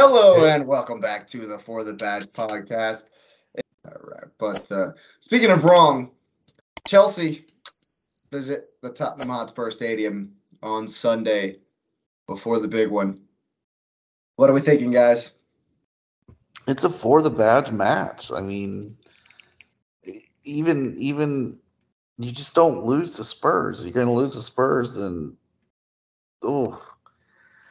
Hello and welcome back to the For the Badge podcast. All right, but speaking of wrong, Chelsea visit the Tottenham Hotspur Stadium on Sunday before the big one. What are we thinking, guys? It's a for the badge match. I mean, even you just don't lose to Spurs. You're going to lose to Spurs, then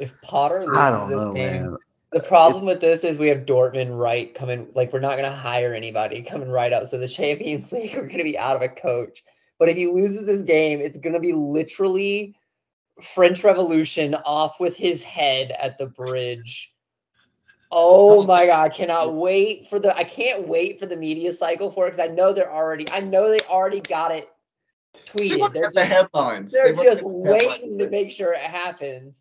If Potter I loses don't this know, game, man. the problem with this is we have Dortmund right coming. Like, we're not going to hire anybody coming right up. So the Champions League, we're going to be out of a coach. But if he loses this game, it's going to be literally French Revolution off with his head at the bridge. Oh my God! I can't wait for the media cycle for it, because I know they already got it tweeted. They're the headlines. They're just waiting to make sure it happens.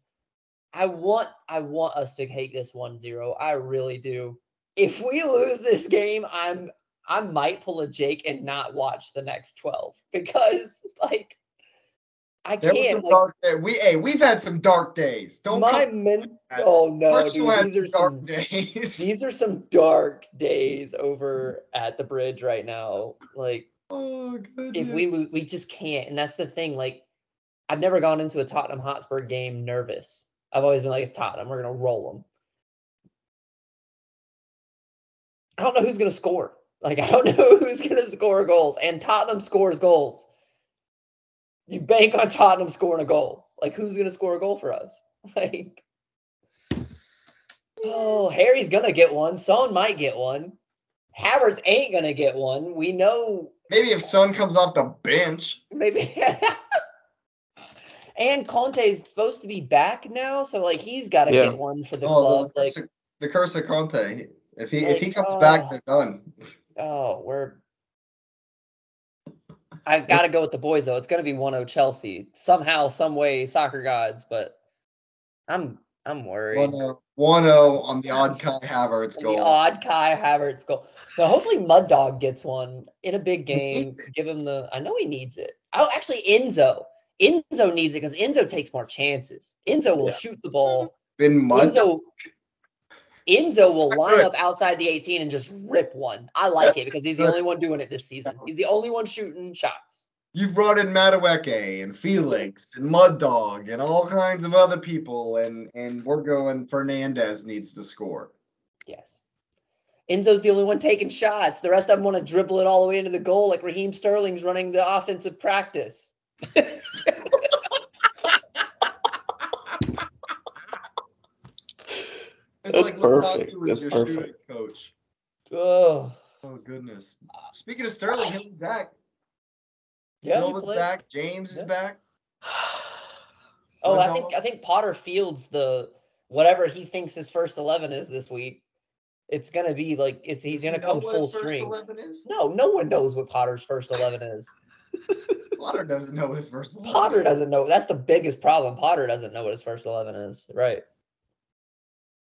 I want us to take this 1-0. I really do. If we lose this game, I might pull a Jake and not watch the next 12, because I there can't. Was some dark day. We've had some dark days. Oh no, dude! These are dark days. These are some dark days over at the bridge right now. Oh goodness. If we lose, we just can't, and that's the thing. I've never gone into a Tottenham Hotspur game nervous. I've always been like, it's Tottenham. We're going to roll them. I don't know who's going to score. I don't know who's going to score goals. And Tottenham scores goals. You bank on Tottenham scoring a goal. Who's going to score a goal for us? Harry's going to get one. Son might get one. Havertz ain't going to get one. We know. Maybe if Son comes off the bench. Maybe. And Conte's supposed to be back now, so he's got to get one for the club. The curse of Conte. If he comes back, they're done. I got to go with the boys though. It's going to be 1-0 Chelsea somehow, some way, soccer gods. But I'm worried. 1-0 on the odd Kai Havertz goal. Now, hopefully Mud Dog gets one in a big game. Give him I know he needs it. Oh, actually, Enzo needs it because Enzo takes more chances. Enzo will shoot the ball. Enzo will line up outside the 18 and just rip one. I like it because he's the only one doing it this season. He's the only one shooting shots. You've brought in Madueke and Felix and Mud Dog and all kinds of other people, and we're going Fernandez needs to score. Yes. Enzo's the only one taking shots. The rest of them want to dribble it all the way into the goal like Raheem Sterling's running the offensive practice. That's perfect. That's your perfect. Coach. Oh goodness. Speaking of Sterling, he'll be back. Yeah, Silva's back. James is back. Oh, I think Potter fields the whatever he thinks his first 11 is this week. It's gonna be he's gonna come full string. No one knows what Potter's first 11 is. Potter doesn't know what his first 11 Potter doesn't know. That's the biggest problem. Potter doesn't know what his first 11 is. Right.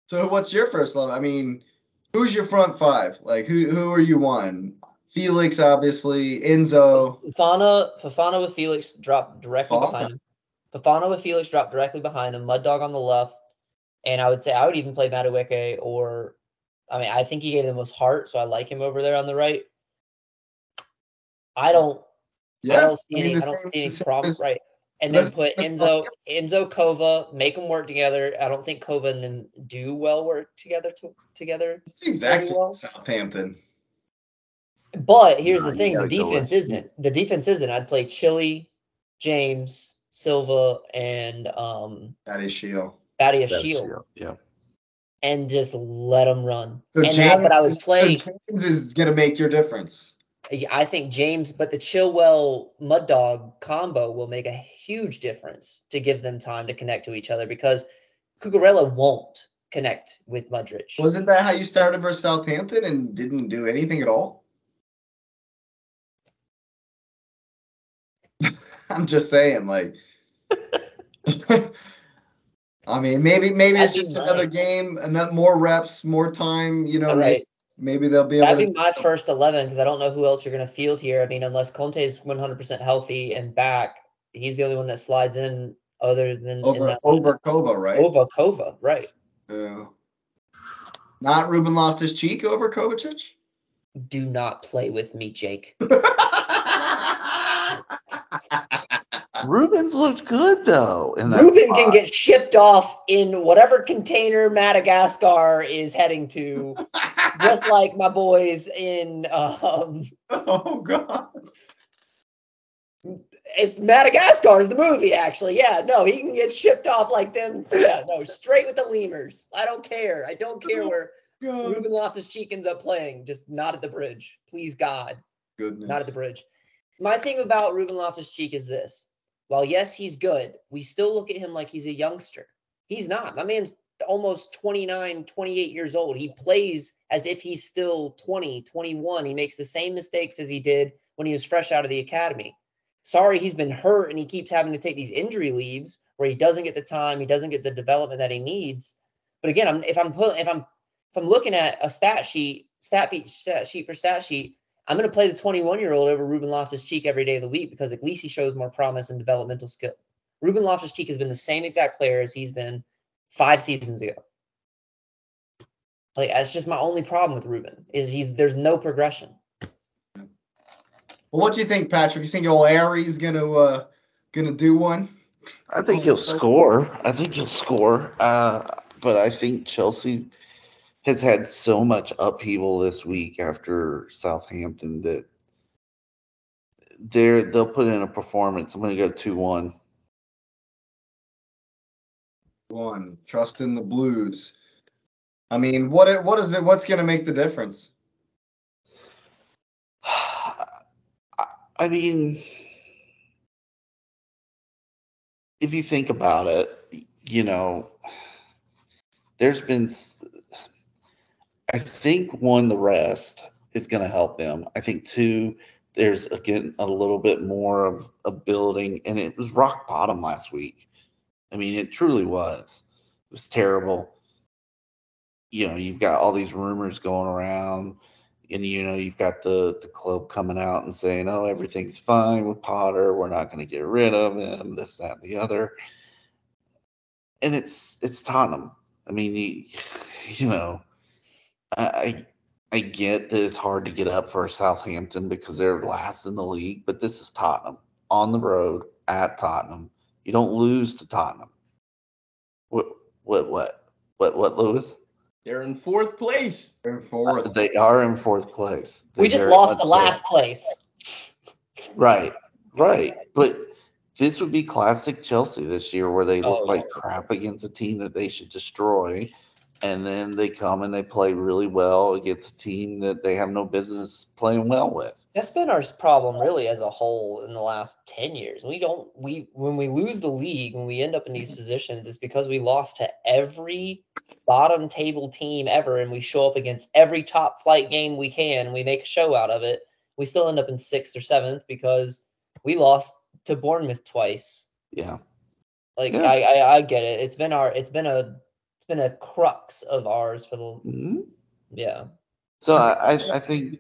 So what's your first 11? I mean, who's your front five? Who are you on? Felix, obviously. Enzo. Fofana with Felix dropped directly behind him. Fofana with Felix dropped directly behind him. Mud Dog on the left. And I would say I would even play Madueke I think he gave the most heart, so I like him over there on the right. I don't see any problems, right? And then put Enzo Kova, make them work together. I don't think Kova and them do well work together. It's the exact same Southampton. But here's the thing: the defense isn't. I'd play Chile, James, Silva, and Badiashile. Yeah. And just let them run. So James is going to make your difference. I think James, but the Chilwell Mud Dog combo will make a huge difference to give them time to connect to each other, because Cucurella won't connect with Mudryk. Wasn't that how you started versus Southampton and didn't do anything at all? I'm just saying, I mean, maybe it's just another game, more reps, more time, right. Maybe they'll be able to. That'd be my first 11, because I don't know who else you're going to field here. I mean, unless Conte's 100% healthy and back, he's the only one that slides in other than over Kova, right? Over Kova, right. Yeah. Not Ruben Loftus-Cheek over Kovacic? Do not play with me, Jake. Ruben's looked good though. Ruben can get shipped off in whatever container Madagascar is heading to, just like my boys in. Oh God! If Madagascar is the movie, actually, yeah, no, he can get shipped off like them. Yeah, no, straight with the lemurs. I don't care. I don't care where Ruben Loftus-Cheek ends up playing. Just not at the bridge, please God. Goodness. Not at the bridge. My thing about Ruben Loftus-Cheek is this. While, yes, he's good, we still look at him like he's a youngster. He's not. My man's almost 29, 28 years old. He plays as if he's still 20, 21. He makes the same mistakes as he did when he was fresh out of the academy. Sorry, he's been hurt and he keeps having to take these injury leaves where he doesn't get the time, he doesn't get the development that he needs. But again, if I'm looking at a stat sheet, I'm going to play the 21-year-old over Ruben Loftus-Cheek every day of the week because at least he shows more promise and developmental skill. Ruben Loftus-Cheek has been the same exact player as he's been 5 seasons ago. Like, that's just my only problem with Ruben is there's no progression. Well, what do you think, Patrick? You think old Aries gonna do one? I think he'll score. But I think Chelsea has had so much upheaval this week after Southampton that they'll put in a performance. I'm going to go 2-1. Trust in the Blues. I mean, what is it? What's going to make the difference? I mean, if you think about it, there's been, I think, one, the rest is going to help them. I think, two, there's, again, a little bit more of a building, and it was rock bottom last week. I mean, it truly was. It was terrible. You've got all these rumors going around, and, you've got the club coming out and saying, oh, everything's fine with Potter. We're not going to get rid of him, this, that, and the other. And it's Tottenham. I mean, I get that it's hard to get up for Southampton because they're last in the league, but this is Tottenham on the road at Tottenham. You don't lose to Tottenham. What, Lewis? They're in 4th place. They're fourth. They are in 4th place. We just lost to last place. Right. But this would be classic Chelsea this year where they look like crap against a team that they should destroy. And then they come and they play really well against a team that they have no business playing well with. That's been our problem really as a whole in the last 10 years. When we lose the league, when we end up in these positions, it's because we lost to every bottom table team ever, and we show up against every top flight game we can, and we make a show out of it. We still end up in 6th or 7th because we lost to Bournemouth twice. Yeah. I get it. It's been a crux of ours for the yeah. So I think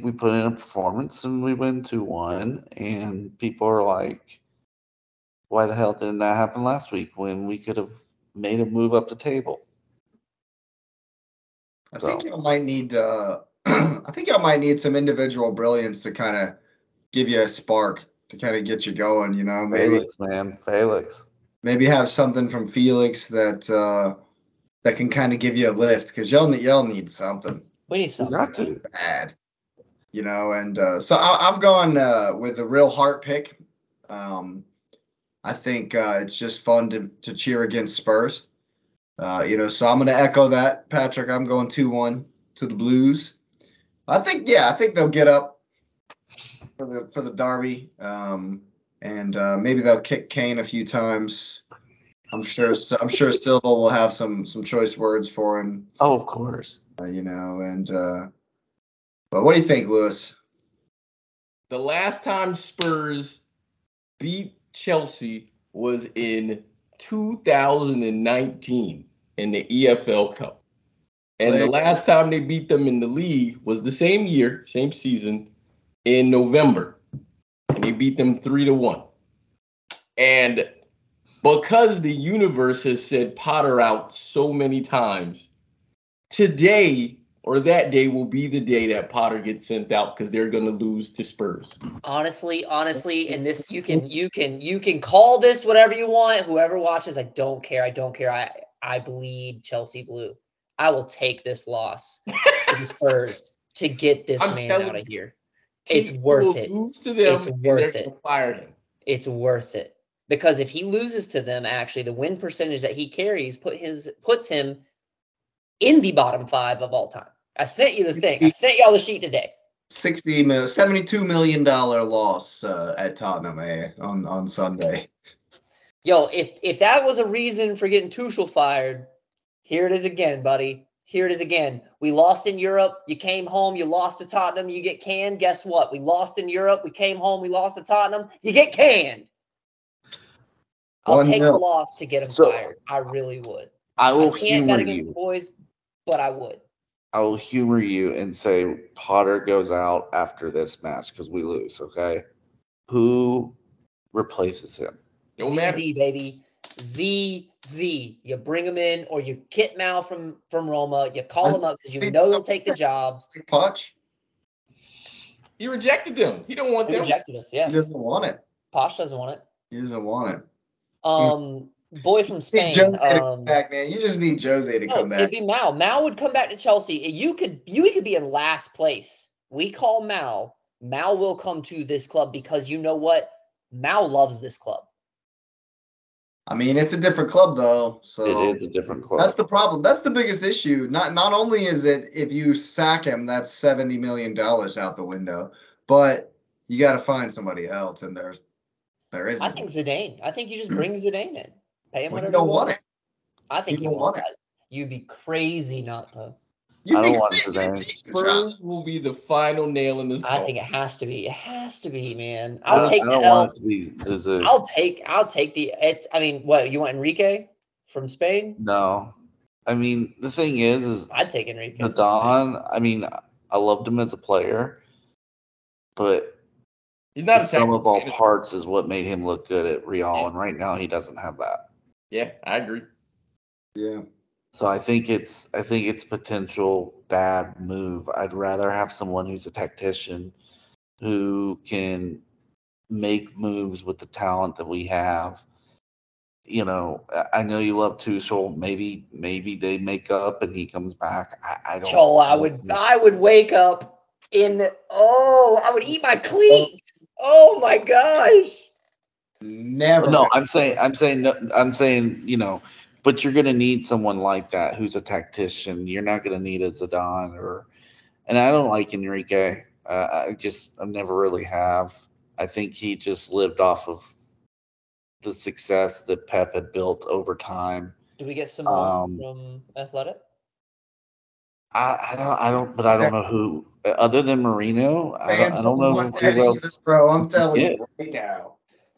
we put in a performance and we win 2-1, and people are like, why the hell didn't that happen last week when we could have made a move up the table? I think y'all might need some individual brilliance to kind of give you a spark to kind of get you going, maybe Felix. Maybe have something from Felix that can kind of give you a lift, because y'all need something. We need something. We got to. Bad. And so I've gone with a real heart pick. I think it's just fun to cheer against Spurs. So I'm going to echo that, Patrick. I'm going 2-1 to the Blues. I think they'll get up for the derby, and maybe they'll kick Kane a few times. I'm sure Silva will have some choice words for him. Oh, of course. But what do you think, Lewis? The last time Spurs beat Chelsea was in 2019 in the EFL Cup. And the last time they beat them in the league was the same year, same season, in November. And they beat them 3-1. And because the universe has said Potter out so many times, today or that day will be the day that Potter gets sent out because they're going to lose to Spurs. Honestly, and this you can call this whatever you want. Whoever watches, I don't care. I bleed Chelsea blue. I will take this loss to the Spurs to get this man out of here. It's worth it. Lose to them, it's worth it. Fire him. It's worth it because if he loses to them, actually, the win percentage that he carries puts him in the bottom 5 of all time. I sent you the thing. I sent y'all the sheet today. $72 million loss at Tottenham on Sunday. Yo, if that was a reason for getting Tuchel fired, here it is again, buddy. Here it is again. We lost in Europe. You came home. You lost to Tottenham. You get canned. Guess what? We lost in Europe. We came home. We lost to Tottenham. You get canned. I'll take the loss to get him fired. I really would. I will can't bet humor against you. the boys, but I would. I will humor you and say Potter goes out after this match because we lose, okay? Who replaces him? No matter. ZZ, baby. ZZ. You bring him in or you kit Mal from Roma. You call him up because you know he'll take the job. Poch? He rejected them. He don't want them. He rejected us, yeah. He doesn't want it. Poch doesn't want it. He doesn't want it. Boy from Spain. Jose to come back, man. You just need Jose to come back. It'd be Mal. Mal would come back to Chelsea. You could be in last place. We call Mal. Mal will come to this club because you know what? Mal loves this club. I mean, it's a different club though. So it is a different club. That's the problem. That's the biggest issue. Not only is it if you sack him, that's $70 million out the window, but you got to find somebody else, and there isn't. I think Zidane. I think you just bring Zidane in. Pay him whatever you don't want it. I think you want that. You'd be crazy not to. I don't want Zidane. Spurs will be the final nail in this. I think it has to be. It has to be, man. I don't want it to be Zizou. I'll take the. I mean, what you want, Enrique from Spain? No, I mean the thing is I'd take Enrique. Zidane. I mean, I loved him as a player, but he's not the sum of all parts is what made him look good at Real, and right now he doesn't have that. Yeah, I agree. Yeah. So I think it's a potential bad move. I'd rather have someone who's a tactician who can make moves with the talent that we have. You know, I know you love Tuchel. Maybe they make up and he comes back. I don't. Joel, I would wake up I would eat my cleat. Oh my gosh. Never. No, I'm saying, you know, but you're going to need someone like that who's a tactician. You're not going to need a Zidane and I don't like Enrique. I never really have. I think he just lived off of the success that Pep had built over time. Do we get someone from Athletic? I don't know who other than Marino. I don't know who else. Bro, I'm telling you right now.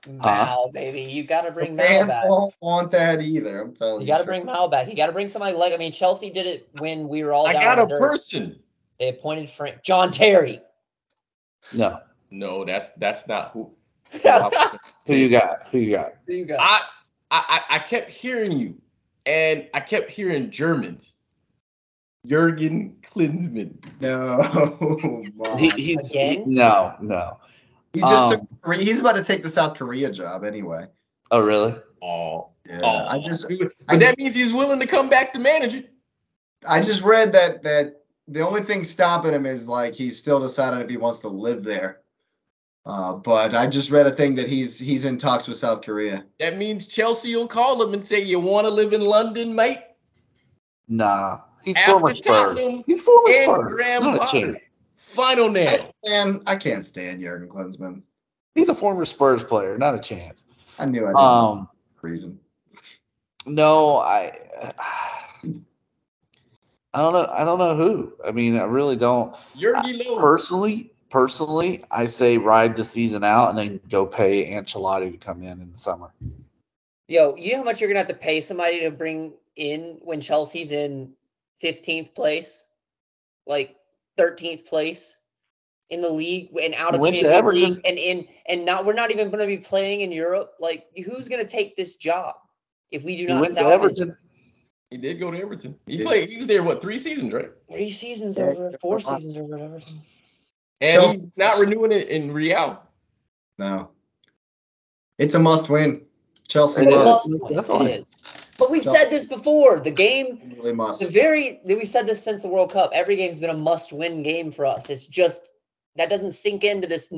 Mal, baby, you got to bring Mal fans back. Won't want that either. I'm telling you. You got to bring Mal back. You got to bring somebody like. I mean, Chelsea did it when we were all. I down got a dirt. person. They appointed John Terry. No, that's not who. Who you got? I kept hearing you, and I kept hearing Germans. Jurgen Klinsmann. No, he's again. No. He just took. He's about to take the South Korea job anyway. Oh really? Oh yeah. But that means he's willing to come back to manage it. I just read that the only thing stopping him is like he's still deciding if he wants to live there. But I just read a thing that he's in talks with South Korea. That means Chelsea will call him and say, "You want to live in London, mate?" Nah, he's former Spurs. He's former Spurs. Not a chance. Final nail. And I can't stand Jurgen Klinsmann. He's a former Spurs player. Not a chance. I knew I didn't know the reason. No, I don't know. I don't know who. I mean, I really don't. Personally, I say ride the season out and then go pay Ancelotti to come in the summer. Yo, you know how much you're gonna have to pay somebody to bring in when Chelsea's in 15th place, like 13th place in the league and out of Champions League, and now we're not even going to be playing in Europe. Like, who's going to take this job if we do not salvage? He did go to Everton. He played. He was there, what, 3 seasons, right? 3 seasons over, 4 seasons over at Everton. And Chelsea. he's not renewing it in Real. No. It's a must-win. Chelsea It must. is. It Definitely. is. But we've said this before. The game, Really must. we've said this since the World Cup. Every game's been a must-win game for us. It's just that doesn't sink into this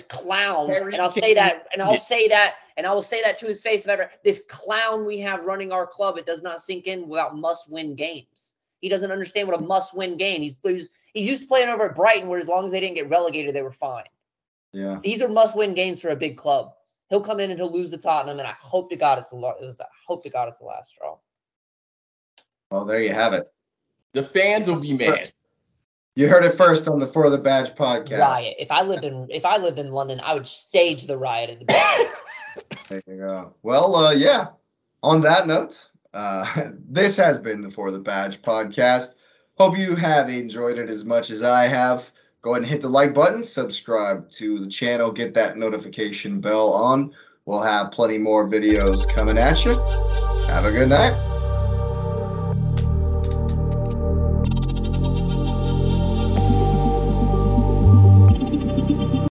clown. And I'll say that, and I'll say that, and I will say that to his face. If ever this clown we have running our club, it does not sink in without must-win games. He doesn't understand what a must-win game. He's used to playing over at Brighton, where as long as they didn't get relegated, they were fine. Yeah. These are must-win games for a big club. He'll come in and he'll lose to Tottenham, and I hope to God it's the last straw. Well, there you have it. The fans will be mad. You heard it first on the For the Badge podcast. Riot. If I lived in London, I would stage the riot at the back. There you go. Well, yeah. On that note, this has been the For the Badge podcast. Hope you have enjoyed it as much as I have. Go ahead and hit the like button, subscribe to the channel, get that notification bell on. We'll have plenty more videos coming at you. Have a good night.